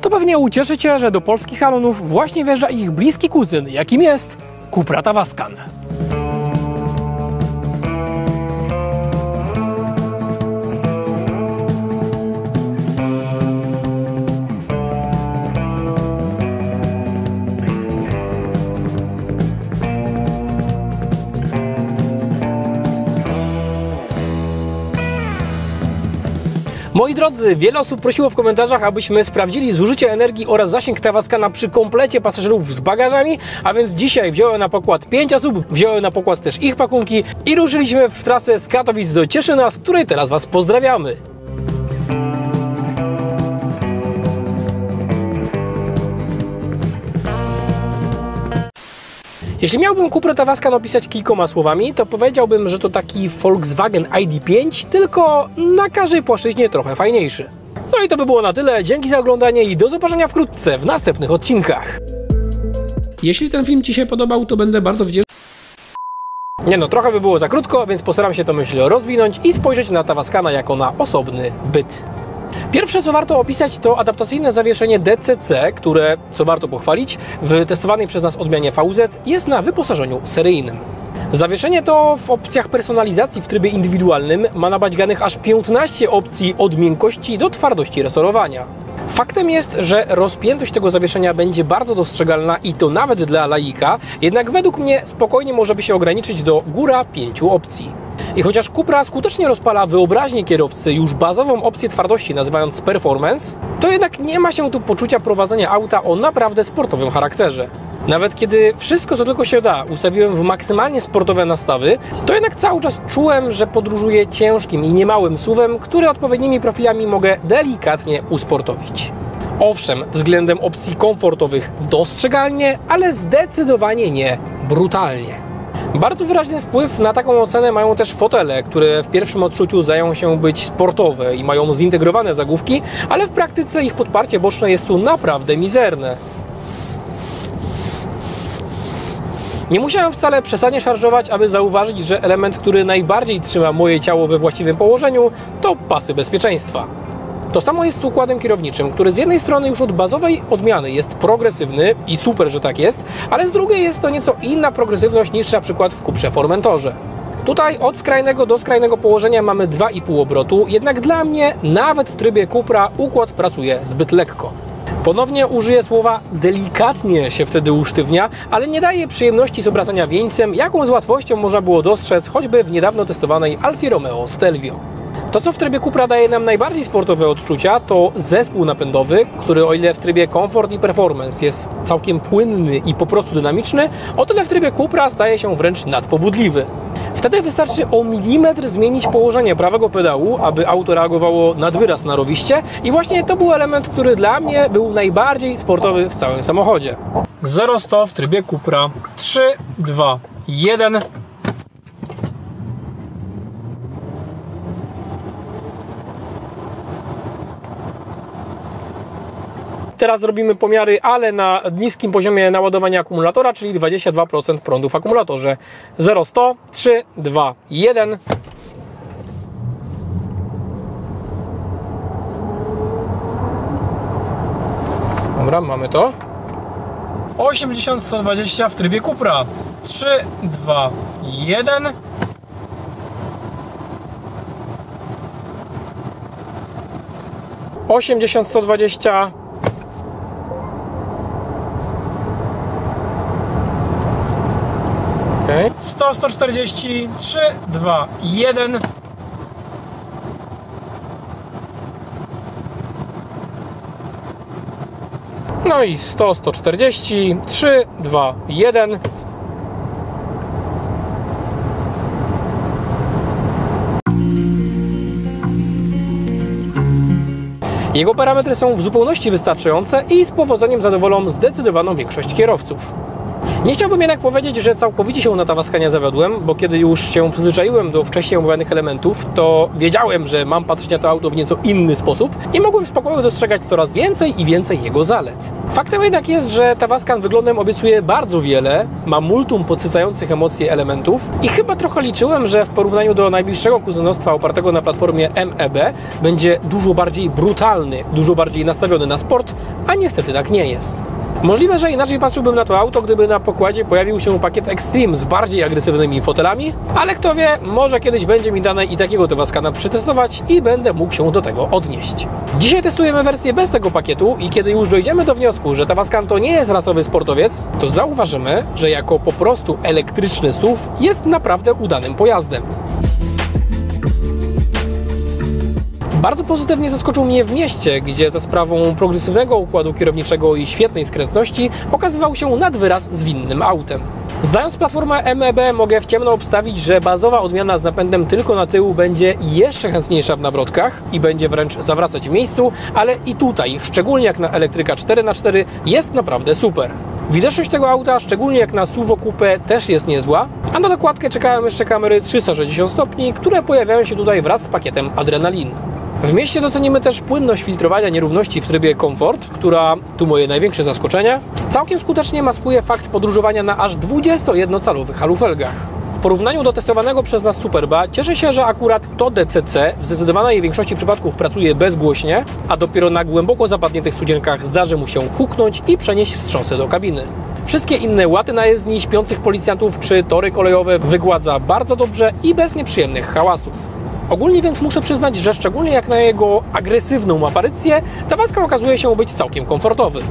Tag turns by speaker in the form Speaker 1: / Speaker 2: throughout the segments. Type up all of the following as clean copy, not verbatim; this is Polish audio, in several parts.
Speaker 1: to pewnie ucieszy Cię, że do polskich salonów właśnie wjeżdża ich bliski kuzyn, jakim jest Cupra Tavascan. Moi drodzy, wiele osób prosiło w komentarzach, abyśmy sprawdzili zużycie energii oraz zasięg Tavascana przy komplecie pasażerów z bagażami, a więc dzisiaj wziąłem na pokład 5 osób, wziąłem na pokład też ich pakunki i ruszyliśmy w trasę z Katowic do Cieszyna, z której teraz Was pozdrawiamy. Jeśli miałbym Cuprę Tavascan opisać kilkoma słowami, to powiedziałbym, że to taki Volkswagen ID.5, tylko na każdej płaszczyźnie trochę fajniejszy. No i to by było na tyle. Dzięki za oglądanie i do zobaczenia wkrótce w następnych odcinkach. Jeśli ten film Ci się podobał, to będę bardzo wdzięczny. Nie no, trochę by było za krótko, więc postaram się to myśl rozwinąć i spojrzeć na Tavascana jako na osobny byt. Pierwsze, co warto opisać, to adaptacyjne zawieszenie DCC, które, co warto pochwalić, w testowanej przez nas odmianie VZ jest na wyposażeniu seryjnym. Zawieszenie to w opcjach personalizacji w trybie indywidualnym ma nabadźganych aż 15 opcji od miękkości do twardości resorowania. Faktem jest, że rozpiętość tego zawieszenia będzie bardzo dostrzegalna i to nawet dla laika, jednak według mnie spokojnie może by się ograniczyć do góra 5 opcji. I chociaż Cupra skutecznie rozpala wyobraźnię kierowcy już bazową opcję twardości nazywając Performance, to jednak nie ma się tu poczucia prowadzenia auta o naprawdę sportowym charakterze. Nawet kiedy wszystko co tylko się da ustawiłem w maksymalnie sportowe nastawy, to jednak cały czas czułem, że podróżuję ciężkim i niemałym SUV-em, który odpowiednimi profilami mogę delikatnie usportowić. Owszem, względem opcji komfortowych dostrzegalnie, ale zdecydowanie nie brutalnie. Bardzo wyraźny wpływ na taką ocenę mają też fotele, które w pierwszym odczuciu zdają się być sportowe i mają zintegrowane zagłówki, ale w praktyce ich podparcie boczne jest tu naprawdę mizerne. Nie musiałem wcale przesadnie szarżować, aby zauważyć, że element, który najbardziej trzyma moje ciało we właściwym położeniu, to pasy bezpieczeństwa. To samo jest z układem kierowniczym, który z jednej strony już od bazowej odmiany jest progresywny i super, że tak jest, ale z drugiej jest to nieco inna progresywność niż na przykład w Cuprze Formentorze. Tutaj od skrajnego do skrajnego położenia mamy 2,5 obrotu, jednak dla mnie nawet w trybie Cupra układ pracuje zbyt lekko. Ponownie użyję słowa delikatnie się wtedy usztywnia, ale nie daje przyjemności z obracania wieńcem, jaką z łatwością można było dostrzec choćby w niedawno testowanej Alfie Romeo Stelvio. To, co w trybie Cupra daje nam najbardziej sportowe odczucia, to zespół napędowy, który o ile w trybie Comfort i Performance jest całkiem płynny i po prostu dynamiczny, o tyle w trybie Cupra staje się wręcz nadpobudliwy. Wtedy wystarczy o milimetr zmienić położenie prawego pedału, aby auto reagowało nad wyraz narowiście i właśnie to był element, który dla mnie był najbardziej sportowy w całym samochodzie. 0-100 w trybie Cupra. 3, 2, 1... Teraz robimy pomiary, ale na niskim poziomie naładowania akumulatora, czyli 22% prądu w akumulatorze. 0-100, 3, 2, 1. Dobra, mamy to. 80-120 w trybie Cupra. 3, 2, 1. Osiemdziesiąt 120. Okay. 100, 140, 3, 2, 1. No i 100, 140, 3, 2, 1. Jego parametry są w zupełności wystarczające i z powodzeniem zadowolą zdecydowaną większość kierowców. Nie chciałbym jednak powiedzieć, że całkowicie się na Tavascanie zawiodłem, bo kiedy już się przyzwyczaiłem do wcześniej omawianych elementów, to wiedziałem, że mam patrzeć na to auto w nieco inny sposób i mogłem w spokoju dostrzegać coraz więcej i więcej jego zalet. Faktem jednak jest, że Tavascan wyglądem obiecuje bardzo wiele, ma multum podsycających emocje elementów i chyba trochę liczyłem, że w porównaniu do najbliższego kuzynostwa opartego na platformie MEB będzie dużo bardziej brutalny, dużo bardziej nastawiony na sport, a niestety tak nie jest. Możliwe, że inaczej patrzyłbym na to auto, gdyby na pokładzie pojawił się pakiet Extreme z bardziej agresywnymi fotelami, ale kto wie, może kiedyś będzie mi dane i takiego Tavascana przetestować i będę mógł się do tego odnieść. Dzisiaj testujemy wersję bez tego pakietu i kiedy już dojdziemy do wniosku, że Tavascan to nie jest rasowy sportowiec, to zauważymy, że jako po prostu elektryczny SUV jest naprawdę udanym pojazdem. Bardzo pozytywnie zaskoczył mnie w mieście, gdzie za sprawą progresywnego układu kierowniczego i świetnej skrętności okazywał się nad wyraz zwinnym autem. Znając platformę MEB, mogę w ciemno obstawić, że bazowa odmiana z napędem tylko na tył będzie jeszcze chętniejsza w nawrotkach i będzie wręcz zawracać w miejscu, ale i tutaj, szczególnie jak na elektryka 4x4, jest naprawdę super. Widoczność tego auta, szczególnie jak na SUV Coupé, też jest niezła, a na dokładkę czekają jeszcze kamery 360 stopni, które pojawiają się tutaj wraz z pakietem Adrenalin. W mieście docenimy też płynność filtrowania nierówności w trybie komfort, która, tu moje największe zaskoczenie, całkiem skutecznie maskuje fakt podróżowania na aż 21-calowych alufelgach. W porównaniu do testowanego przez nas Superba cieszę się, że akurat to DCC w zdecydowanej większości przypadków pracuje bezgłośnie, a dopiero na głęboko zapadniętych studzienkach zdarzy mu się huknąć i przenieść wstrząsy do kabiny. Wszystkie inne łaty na jezdni, śpiących policjantów czy tory kolejowe wygładza bardzo dobrze i bez nieprzyjemnych hałasów. Ogólnie więc muszę przyznać, że szczególnie jak na jego agresywną aparycję, Tavascan okazuje się być całkiem komfortowy.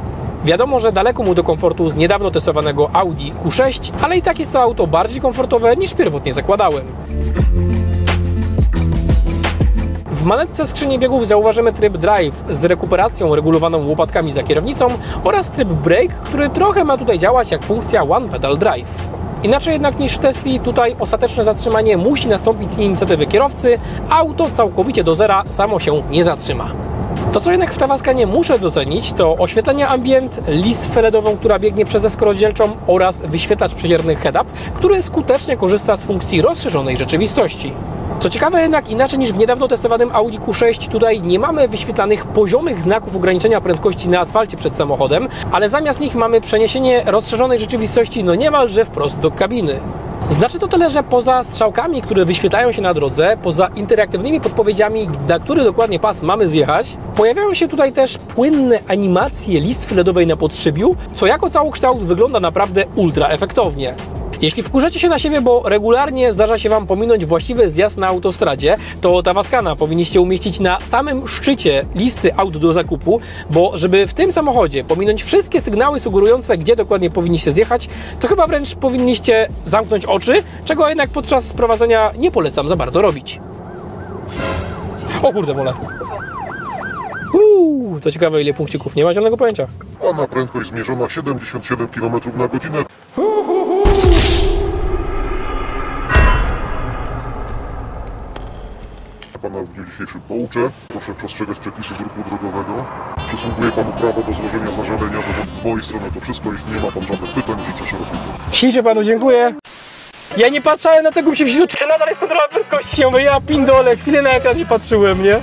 Speaker 1: Wiadomo, że daleko mu do komfortu z niedawno testowanego Audi Q6, ale i tak jest to auto bardziej komfortowe niż pierwotnie zakładałem. W manetce skrzyni biegów zauważymy tryb Drive z rekuperacją regulowaną łopatkami za kierownicą oraz tryb Brake, który trochę ma tutaj działać jak funkcja One Pedal Drive. Inaczej jednak niż w Tesli, tutaj ostateczne zatrzymanie musi nastąpić z inicjatywy kierowcy, auto całkowicie do zera samo się nie zatrzyma. To, co jednak w Tavascanie muszę docenić, to oświetlenie ambient, listwę LED-ową, która biegnie przez deskę rozdzielczą oraz wyświetlacz przezierny head-up, który skutecznie korzysta z funkcji rozszerzonej rzeczywistości. Co ciekawe jednak, inaczej niż w niedawno testowanym Audi Q6, tutaj nie mamy wyświetlanych poziomych znaków ograniczenia prędkości na asfalcie przed samochodem, ale zamiast nich mamy przeniesienie rozszerzonej rzeczywistości niemalże wprost do kabiny. Znaczy to tyle, że poza strzałkami, które wyświetlają się na drodze, poza interaktywnymi podpowiedziami, na który dokładnie pas mamy zjechać, pojawiają się tutaj też płynne animacje listwy LEDowej na podszybiu, co jako całokształt wygląda naprawdę ultra efektownie. Jeśli wkurzacie się na siebie, bo regularnie zdarza się Wam pominąć właściwy zjazd na autostradzie, to Tavascana powinniście umieścić na samym szczycie listy aut do zakupu, bo żeby w tym samochodzie pominąć wszystkie sygnały sugerujące, gdzie dokładnie powinniście zjechać, to chyba wręcz powinniście zamknąć oczy, czego jednak podczas sprowadzenia nie polecam za bardzo robić. O kurde, mole. To ciekawe, ile punkcików, nie ma żadnego pojęcia.
Speaker 2: Pana prędkość zmierzona 77 km/h. Pana w dniu dzisiejszym pouczę. Proszę przestrzegać przepisów ruchu drogowego. Przysługuje Panu prawo do złożenia zażalenia, bo z mojej strony to wszystko i nie ma Pan żadnych pytań. Życzę szerokiego.
Speaker 1: Ślicznie Panu dziękuję. Ja nie patrzałem na tego przepisu, czy nadal jest kontrola prędkości. Ja mówię, ja pindole, chwilę na ekran nie patrzyłem, nie?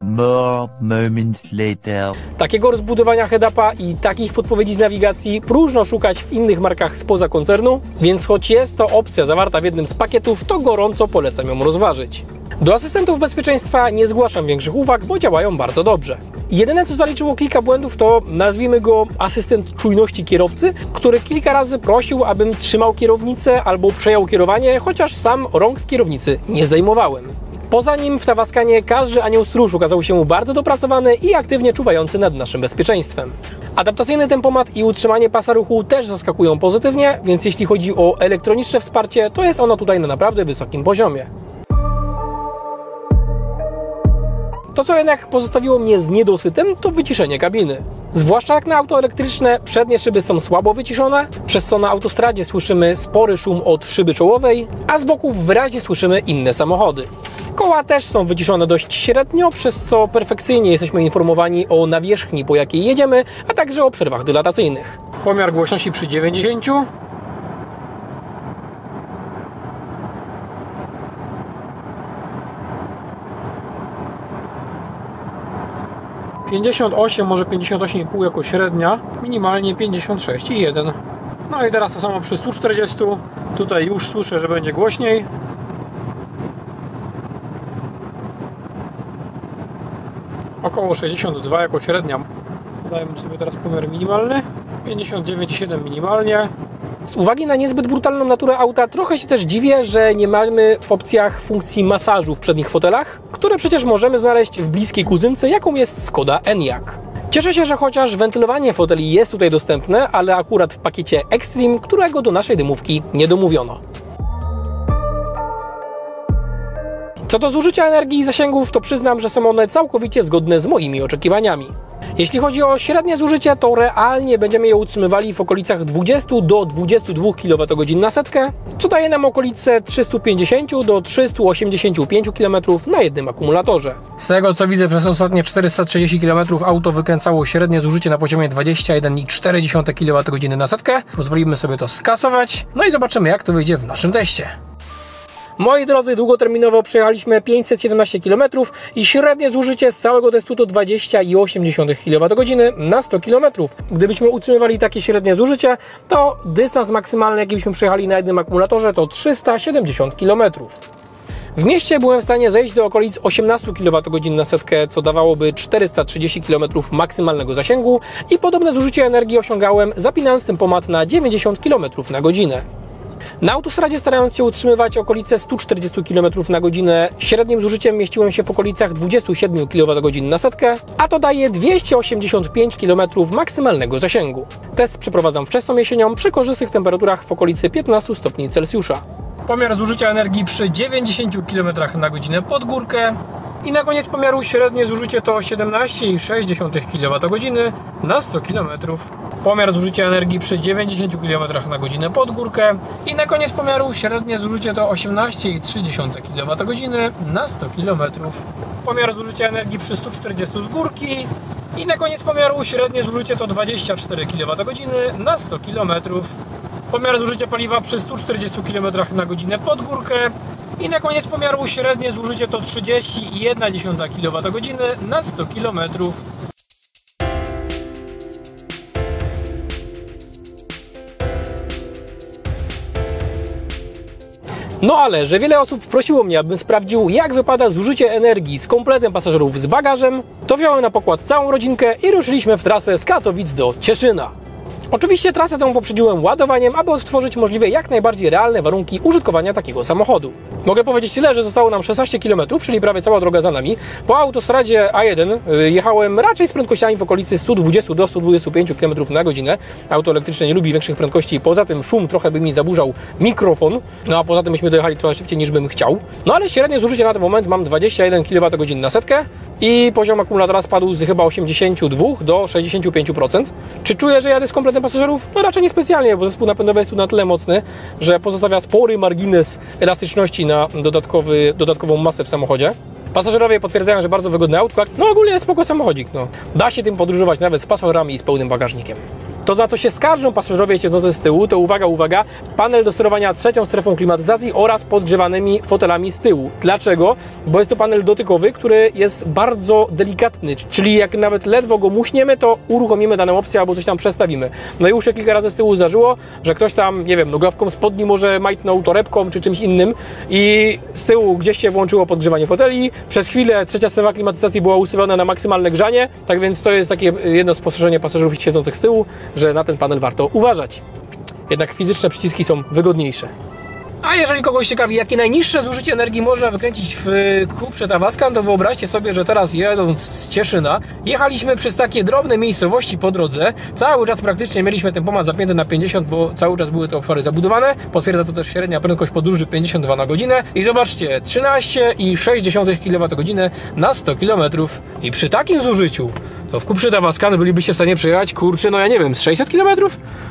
Speaker 3: More moments later.
Speaker 1: Takiego rozbudowania head-upa i takich podpowiedzi z nawigacji próżno szukać w innych markach spoza koncernu, więc choć jest to opcja zawarta w jednym z pakietów, to gorąco polecam ją rozważyć. Do asystentów bezpieczeństwa nie zgłaszam większych uwag, bo działają bardzo dobrze. Jedyne, co zaliczyło kilka błędów, to nazwijmy go asystent czujności kierowcy, który kilka razy prosił, abym trzymał kierownicę albo przejął kierowanie, chociaż sam rąk z kierownicy nie zdejmowałem. Poza nim w Tavascanie każdy anioł stróż okazał się bardzo dopracowany i aktywnie czuwający nad naszym bezpieczeństwem. Adaptacyjny tempomat i utrzymanie pasa ruchu też zaskakują pozytywnie, więc jeśli chodzi o elektroniczne wsparcie, to jest ono tutaj na naprawdę wysokim poziomie. To, co jednak pozostawiło mnie z niedosytem, to wyciszenie kabiny. Zwłaszcza jak na auto elektryczne, przednie szyby są słabo wyciszone, przez co na autostradzie słyszymy spory szum od szyby czołowej, a z boków wyraźnie słyszymy inne samochody. Koła też są wyciszone dość średnio, przez co perfekcyjnie jesteśmy informowani o nawierzchni, po jakiej jedziemy, a także o przerwach dylatacyjnych. Pomiar głośności przy 90. może 58,5 jako średnia, minimalnie 56,1. No i teraz to samo przy 140. Tutaj już słyszę, że będzie głośniej. Około 62 jako średnia. Dajmy sobie teraz pomiar minimalny. 59,7 minimalnie. Z uwagi na niezbyt brutalną naturę auta trochę się też dziwię, że nie mamy w opcjach funkcji masażu w przednich fotelach, które przecież możemy znaleźć w bliskiej kuzynce, jaką jest Skoda Enyaq. Cieszę się, że chociaż wentylowanie foteli jest tutaj dostępne, ale akurat w pakiecie Extreme, którego do naszej dymówki nie domówiono. Co do zużycia energii i zasięgów, to przyznam, że są one całkowicie zgodne z moimi oczekiwaniami. Jeśli chodzi o średnie zużycie, to realnie będziemy je utrzymywali w okolicach 20 do 22 kWh na setkę, co daje nam okolice 350 do 385 km na jednym akumulatorze. Z tego co widzę, przez ostatnie 430 km auto wykręcało średnie zużycie na poziomie 21,4 kWh na setkę. Pozwolimy sobie to skasować, no i zobaczymy, jak to wyjdzie w naszym teście. Moi drodzy, długoterminowo przejechaliśmy 517 km i średnie zużycie z całego testu to 20,8 kWh na 100 km. Gdybyśmy utrzymywali takie średnie zużycie, to dystans maksymalny, jaki byśmy przejechali na jednym akumulatorze, to 370 km. W mieście byłem w stanie zejść do okolic 18 kWh na setkę, co dawałoby 430 km maksymalnego zasięgu i podobne zużycie energii osiągałem, zapinając tempomat na 90 km na godzinę. Na autostradzie, starając się utrzymywać okolice 140 km na godzinę, średnim zużyciem mieściłem się w okolicach 27 kWh na setkę, a to daje 285 km maksymalnego zasięgu. Test przeprowadzam wczesną jesienią przy korzystnych temperaturach w okolicy 15 stopni Celsjusza. Pomiar zużycia energii przy 90 km na godzinę pod górkę. I na koniec pomiaru średnie zużycie to 17,6 kWh na 100 km. Pomiar zużycia energii przy 90 km na godzinę pod górkę. I na koniec pomiaru średnie zużycie to 18,3 kWh na 100 km. Pomiar zużycia energii przy 140 z górki. I na koniec pomiaru średnie zużycie to 24 kWh na 100 km. Pomiar zużycia paliwa przy 140 km na godzinę pod górkę. I na koniec pomiaru średnie zużycie to 30,1 kWh na 100 km. No ale, że wiele osób prosiło mnie, abym sprawdził, jak wypada zużycie energii z kompletem pasażerów z bagażem, to wziąłem na pokład całą rodzinkę i ruszyliśmy w trasę z Katowic do Cieszyna. Oczywiście trasę tę poprzedziłem ładowaniem, aby odtworzyć możliwie jak najbardziej realne warunki użytkowania takiego samochodu. Mogę powiedzieć tyle, że zostało nam 16 km, czyli prawie cała droga za nami. Po autostradzie A1 jechałem raczej z prędkościami w okolicy 120 do 125 km na godzinę. Auto elektryczne nie lubi większych prędkości, poza tym szum trochę by mi zaburzał mikrofon, no a poza tym myśmy dojechali trochę szybciej niż bym chciał. No ale średnie zużycie na ten moment mam 21 kWh na setkę i poziom akumulatora spadł z chyba 82 do 65%. Czy czuję, że jadę z kompletem pasażerów? No raczej niespecjalnie, bo zespół napędowy jest tu na tyle mocny, że pozostawia spory margines elastyczności na dodatkową masę w samochodzie. Pasażerowie potwierdzają, że bardzo wygodne autko. No ogólnie jest spoko samochodzik. No. Da się tym podróżować nawet z pasażerami i z pełnym bagażnikiem. To, na co się skarżą pasażerowie siedzący z tyłu, to uwaga, panel do sterowania trzecią strefą klimatyzacji oraz podgrzewanymi fotelami z tyłu. Dlaczego? Bo jest to panel dotykowy, który jest bardzo delikatny, czyli jak nawet ledwo go muśniemy, to uruchomimy daną opcję albo coś tam przestawimy. No i już się kilka razy z tyłu zdarzyło, że ktoś tam, nie wiem, nogawką spodni może majtnął torebką czy czymś innym i z tyłu gdzieś się włączyło podgrzewanie foteli. Przez chwilę trzecia strefa klimatyzacji była ustawiona na maksymalne grzanie, tak więc to jest takie jedno spostrzeżenie pasażerów siedzących z tyłu, że na ten panel warto uważać. Jednak fizyczne przyciski są wygodniejsze. A jeżeli kogoś ciekawi, jakie najniższe zużycie energii można wykręcić w Cuprze Tavascan, to wyobraźcie sobie, że teraz jedąc z Cieszyna, jechaliśmy przez takie drobne miejscowości po drodze. Cały czas praktycznie mieliśmy tempomat zapięty na 50, bo cały czas były te obszary zabudowane. Potwierdza to też średnia prędkość podróży 52 na godzinę. I zobaczcie, 13,6 kWh na 100 km. I przy takim zużyciu to w Cuprze Tavascan bylibyście w stanie przejechać, kurczę, no ja nie wiem, z 600 km?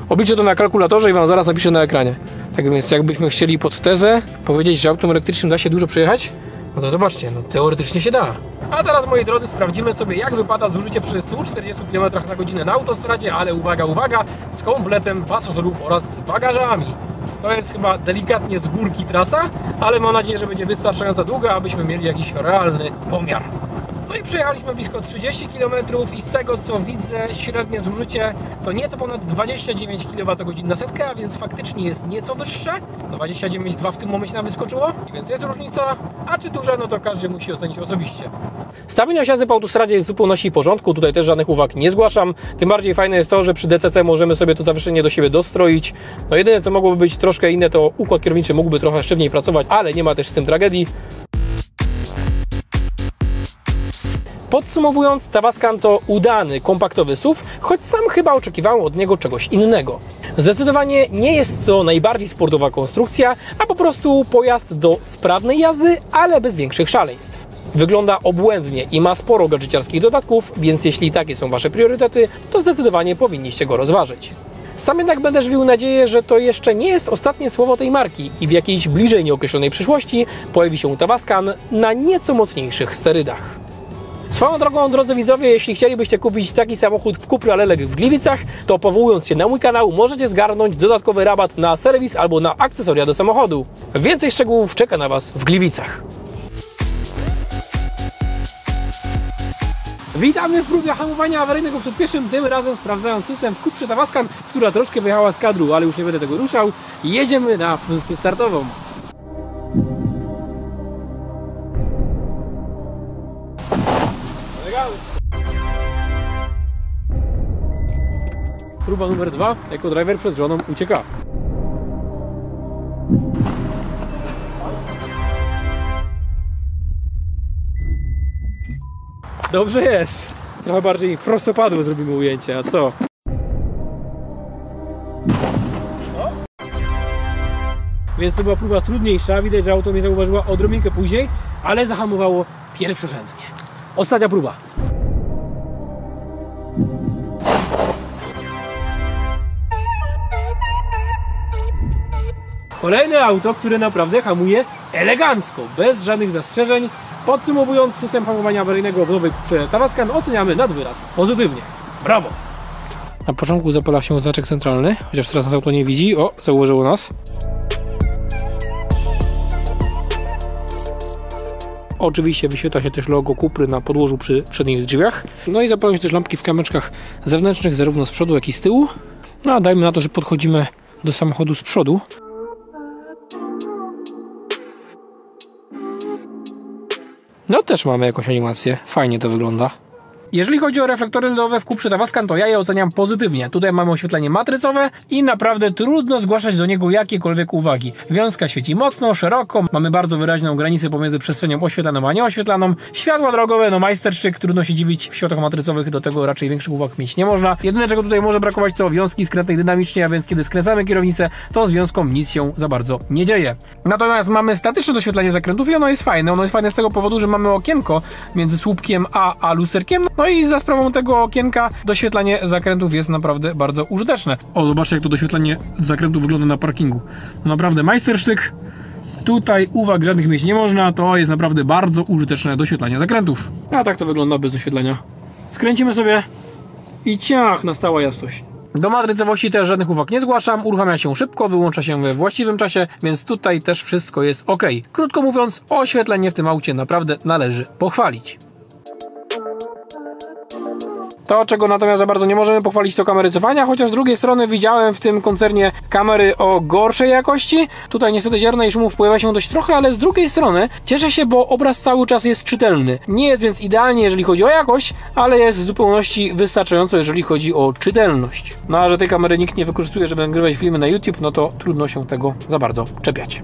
Speaker 1: Obliczę to na kalkulatorze i Wam zaraz napiszę na ekranie. Tak więc jakbyśmy chcieli pod tezę powiedzieć, że autem elektrycznym da się dużo przejechać, No to zobaczcie, no teoretycznie się da. A teraz, moi drodzy, sprawdzimy sobie, jak wypada zużycie przy 140 km na godzinę na autostradzie, ale uwaga, uwaga, z kompletem pasażerów oraz z bagażami. To jest chyba delikatnie z górki trasa, ale mam nadzieję, że będzie wystarczająco długa, abyśmy mieli jakiś realny pomiar. No i przejechaliśmy blisko 30 km i z tego co widzę, średnie zużycie to nieco ponad 29 kWh na setkę, a więc faktycznie jest nieco wyższe. 29,2 w tym momencie nam wyskoczyło, więc jest różnica, a czy duża, no to każdy musi ocenić osobiście. Stawienie jazdy po autostradzie jest w zupełności w porządku, tutaj też żadnych uwag nie zgłaszam. Tym bardziej fajne jest to, że przy DCC możemy sobie to zawieszenie do siebie dostroić. No jedyne co mogłoby być troszkę inne, to układ kierowniczy mógłby trochę sztywniej pracować, ale nie ma też z tym tragedii. Podsumowując, Tavascan to udany, kompaktowy SUV, choć sam chyba oczekiwałem od niego czegoś innego. Zdecydowanie nie jest to najbardziej sportowa konstrukcja, a po prostu pojazd do sprawnej jazdy, ale bez większych szaleństw. Wygląda obłędnie i ma sporo gadżeciarskich dodatków, więc jeśli takie są Wasze priorytety, to zdecydowanie powinniście go rozważyć. Sam jednak będę żywił nadzieję, że to jeszcze nie jest ostatnie słowo tej marki i w jakiejś bliżej nieokreślonej przyszłości pojawi się Tavascan na nieco mocniejszych sterydach. Swoją drogą, drodzy widzowie, jeśli chcielibyście kupić taki samochód w Cupra Lelek w Gliwicach, to powołując się na mój kanał możecie zgarnąć dodatkowy rabat na serwis albo na akcesoria do samochodu. Więcej szczegółów czeka na Was w Gliwicach. Witamy w próbie hamowania awaryjnego przed pieszym, tym razem sprawdzając system w Cuprze Tavascan, która troszkę wyjechała z kadru, ale już nie będę tego ruszał. Jedziemy na pozycję startową. Próba numer 2, jako driver przed żoną ucieka. Dobrze jest. Trochę bardziej prostopadłe zrobimy ujęcie, a co? Więc to była próba trudniejsza. Widać, że auto mnie zauważyło odrobinkę później, ale zahamowało pierwszorzędnie. Ostatnia próba. Kolejne auto, które naprawdę hamuje elegancko, bez żadnych zastrzeżeń. Podsumowując, system hamowania awaryjnego w nowej Cuprze Tavascan oceniamy nad wyraz pozytywnie. Brawo! Na początku zapala się znaczek centralny, chociaż teraz nas auto nie widzi. O, zauważyło nas. Oczywiście wyświetla się też logo Cupry na podłożu przy przednich drzwiach. No i zapalają się też lampki w kamyczkach zewnętrznych, zarówno z przodu, jak i z tyłu. No a dajmy na to, że podchodzimy do samochodu z przodu. No też mamy jakąś animację, fajnie to wygląda. Jeżeli chodzi o reflektory LEDowe w Cuprze Tavascan, to ja je oceniam pozytywnie. Tutaj mamy oświetlenie matrycowe i naprawdę trudno zgłaszać do niego jakiekolwiek uwagi. Wiązka świeci mocno, szeroko, mamy bardzo wyraźną granicę pomiędzy przestrzenią oświetlaną a nieoświetlaną. Światła drogowe, no majstersztyk, trudno się dziwić, w światłach matrycowych do tego raczej większych uwag mieć nie można. Jedyne czego tutaj może brakować to wiązki skrętnej dynamicznie, a więc kiedy skręcamy kierownicę, to z wiązką nic się za bardzo nie dzieje. Natomiast mamy statyczne doświetlenie zakrętów i ono jest fajne. Ono jest fajne z tego powodu, że mamy okienko między słupkiem a lusterkiem. No i za sprawą tego okienka doświetlanie zakrętów jest naprawdę bardzo użyteczne. O, zobaczcie jak to doświetlenie zakrętów wygląda na parkingu. Naprawdę majstersztyk. Tutaj uwag żadnych mieć nie można. To jest naprawdę bardzo użyteczne doświetlanie zakrętów. A tak to wygląda bez doświetlenia. Skręcimy sobie i ciach, nastała jasność. Do matrycowości też żadnych uwag nie zgłaszam, uruchamia się szybko, wyłącza się we właściwym czasie, więc tutaj też wszystko jest ok. Krótko mówiąc, oświetlenie w tym aucie naprawdę należy pochwalić. To, czego natomiast za bardzo nie możemy pochwalić, to kamery cofania, chociaż z drugiej strony widziałem w tym koncernie kamery o gorszej jakości. Tutaj niestety ziarna i szumów pojawia się dość trochę, ale z drugiej strony cieszę się, bo obraz cały czas jest czytelny. Nie jest więc idealnie, jeżeli chodzi o jakość, ale jest w zupełności wystarczająco, jeżeli chodzi o czytelność. No a że tej kamery nikt nie wykorzystuje, żeby nagrywać filmy na YouTube, no to trudno się tego za bardzo czepiać.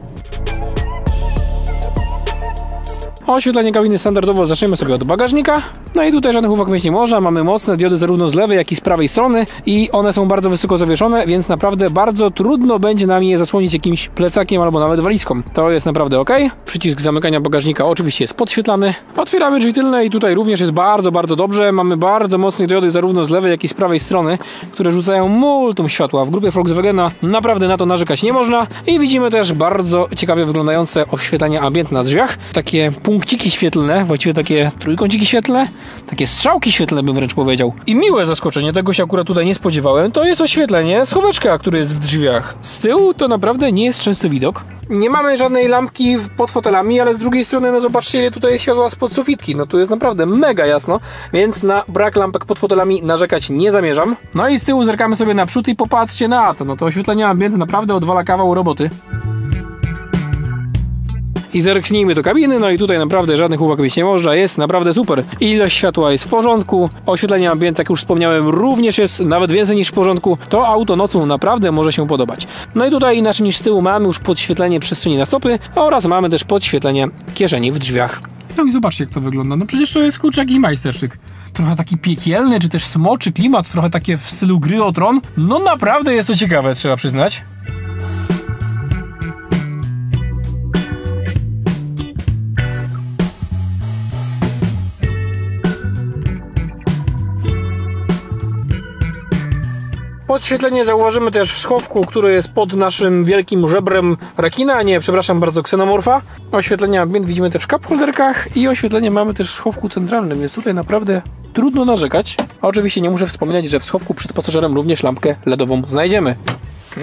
Speaker 1: Oświetlenie kabiny standardowo zaczniemy sobie od bagażnika. No i tutaj żadnych uwag mieć nie można, mamy mocne diody zarówno z lewej, jak i z prawej strony i one są bardzo wysoko zawieszone, więc naprawdę bardzo trudno będzie nam je zasłonić jakimś plecakiem albo nawet walizką. To jest naprawdę ok. Przycisk zamykania bagażnika oczywiście jest podświetlany. Otwieramy drzwi tylne i tutaj również jest bardzo, bardzo dobrze. Mamy bardzo mocne diody zarówno z lewej, jak i z prawej strony, które rzucają multum światła. W grupie Volkswagena naprawdę na to narzekać nie można i widzimy też bardzo ciekawie wyglądające oświetlenie ambientne na drzwiach. Takie punkciki świetlne, właściwie takie trójkąciki świetlne, takie strzałki świetlne bym wręcz powiedział. I miłe zaskoczenie, tego się akurat tutaj nie spodziewałem, to jest oświetlenie schoweczka, który jest w drzwiach. Z tyłu to naprawdę nie jest częsty widok. Nie mamy żadnej lampki pod fotelami, ale z drugiej strony, no zobaczcie, ile tutaj jest światła spod sufitki. No tu jest naprawdę mega jasno, więc na brak lampek pod fotelami narzekać nie zamierzam. No i z tyłu zerkamy sobie naprzód i popatrzcie na to. No to oświetlenie ambientne naprawdę odwala kawał roboty. I zerknijmy do kabiny, no i tutaj naprawdę żadnych uwag mieć nie można, jest naprawdę super. Ilość światła jest w porządku, oświetlenie ambientne, jak już wspomniałem, również jest nawet więcej niż w porządku. To auto nocą naprawdę może się podobać. No i tutaj inaczej niż z tyłu mamy już podświetlenie przestrzeni na stopy oraz mamy też podświetlenie kieszeni w drzwiach. No i zobaczcie, jak to wygląda, no przecież to jest kurczę jakiś majstersztyk. Trochę taki piekielny, czy też smoczy klimat, trochę takie w stylu Gry o Tron. No naprawdę jest to ciekawe, trzeba przyznać. Podświetlenie zauważymy też w schowku, który jest pod naszym wielkim żebrem rekina, nie, przepraszam bardzo, ksenomorfa. Oświetlenie ambient widzimy też w cup holderkach i oświetlenie mamy też w schowku centralnym, więc tutaj naprawdę trudno narzekać. A oczywiście nie muszę wspominać, że w schowku przed pasażerem również lampkę LEDową znajdziemy.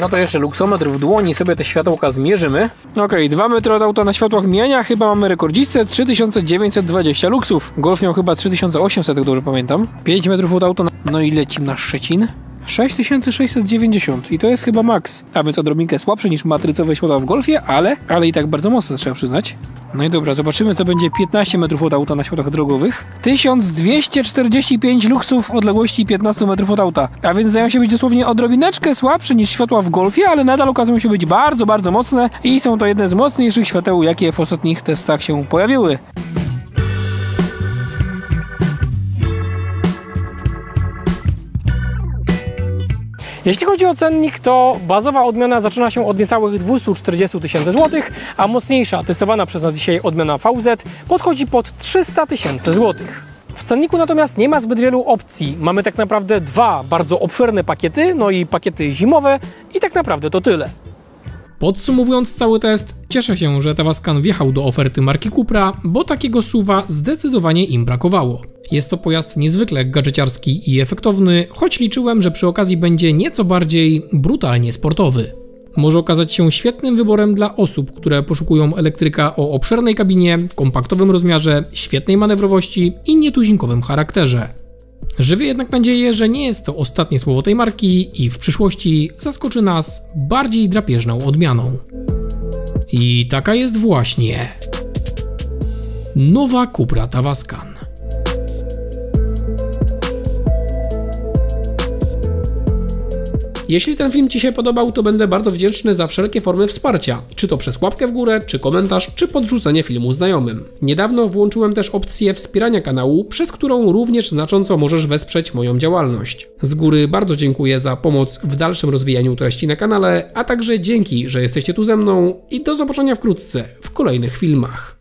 Speaker 1: No to jeszcze luksometr w dłoni, sobie te światełka zmierzymy. Okej, 2 metry od auta na światłach mijania, chyba mamy rekordzistę, 3920 luksów. Golf miał chyba 3800, jak dobrze pamiętam. 5 metrów od auta, no i lecimy na Szczecin. 6690 i to jest chyba max, a więc odrobinkę słabsze niż matrycowe światła w Golfie, ale i tak bardzo mocne, trzeba przyznać. No i dobra, zobaczymy, co będzie 15 metrów od auta na światłach drogowych. 1245 luksów w odległości 15 metrów od auta, a więc zdają się być dosłownie odrobineczkę słabsze niż światła w Golfie, ale nadal okazują się być bardzo, bardzo mocne i są to jedne z mocniejszych świateł, jakie w ostatnich testach się pojawiły. Jeśli chodzi o cennik, to bazowa odmiana zaczyna się od niecałych 240 000 złotych, a mocniejsza, testowana przez nas dzisiaj odmiana VZ podchodzi pod 300 000 złotych. W cenniku natomiast nie ma zbyt wielu opcji. Mamy tak naprawdę 2 bardzo obszerne pakiety, no i pakiety zimowe i tak naprawdę to tyle. Podsumowując cały test, cieszę się, że Tavascan wjechał do oferty marki Cupra, bo takiego SUV-a zdecydowanie im brakowało. Jest to pojazd niezwykle gadżeciarski i efektowny, choć liczyłem, że przy okazji będzie nieco bardziej brutalnie sportowy. Może okazać się świetnym wyborem dla osób, które poszukują elektryka o obszernej kabinie, kompaktowym rozmiarze, świetnej manewrowości i nietuzinkowym charakterze. Żywię jednak nadzieję, że nie jest to ostatnie słowo tej marki i w przyszłości zaskoczy nas bardziej drapieżną odmianą. I taka jest właśnie nowa Cupra Tavascan. Jeśli ten film Ci się podobał, to będę bardzo wdzięczny za wszelkie formy wsparcia, czy to przez łapkę w górę, czy komentarz, czy podrzucenie filmu znajomym. Niedawno włączyłem też opcję wspierania kanału, przez którą również znacząco możesz wesprzeć moją działalność. Z góry bardzo dziękuję za pomoc w dalszym rozwijaniu treści na kanale, a także dzięki, że jesteście tu ze mną i do zobaczenia wkrótce w kolejnych filmach.